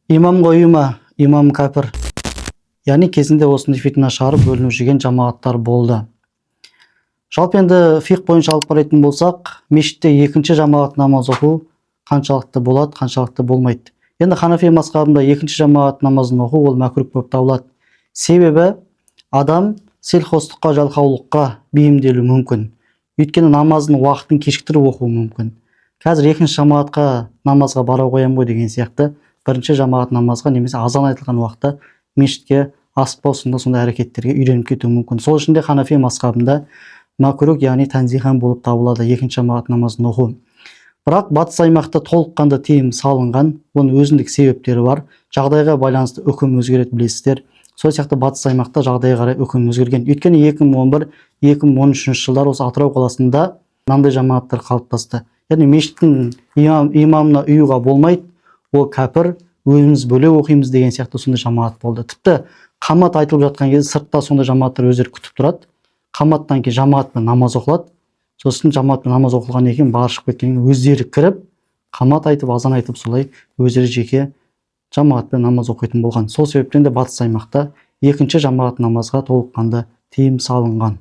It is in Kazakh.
Имамға ұйыма, имам кәпір. Яғни кезінде осындай фитна шығарып бөлініп жүрген жамағаттар болды. Жалпы енді фиқ бойынша алып қарайтын болсақ, мешітте екінші жамағат намаз оқу қаншалықты болады, қаншалықты болмайды. Енді Ханафи мазхабында екінші жамағат намазын оқу ол мәкрух болып табылады. Себебі адам селқостыққа, жалқаулыққа бейімделуі мүмкін. Өйткені намаздың уақытын кешіктіріп оқуы мүмкін. Қазір екінші жамағатқа намазға бара қоямын ғой деген сияқты бірінші жамағат намазға немесе азан айтылған уақытта мешітке асықпау сынды сондай әрекеттерге үйреніп кетуі мүмкін. Сол үшін де Ханафи мазхабында макрух, яғни тәнзихан болып табылады екінші жамағат намазын оқу. Бірақ батыс аймақта толыққанды тыйым салынған, оның өзіндік себептері бар. Жағдайға байланысты үкім өзгереді, білесіздер. Сол сияқты батыс аймақта жағдайға қарай үкім өзгерген. Өйткені 2011-2013 жылдар осы Атырау қаласында мынандай жамағаттар қалыптасты. Яғни мешіттің имамына ұюға болмайды, ол кәпір, өзіміз бөлек оқимыз деген сияқты сондай жамағат болды. Тіпті қамат айтылып жатқан кезде сыртта сондай жамағаттар өздері күтіп тұрады. Қаматтан кейін жамағатпен намаз оқылады. Сосын жамағатпен намаз оқылғаннан кейін бары шығып кеткеннен өздері кіріп, қамат айтып, азан айтып солай өздері жеке жамағатпен намаз оқитын болған. Сол себептен де батыс аймақта екінші жамағат намазға толыққанды тыйым салынған.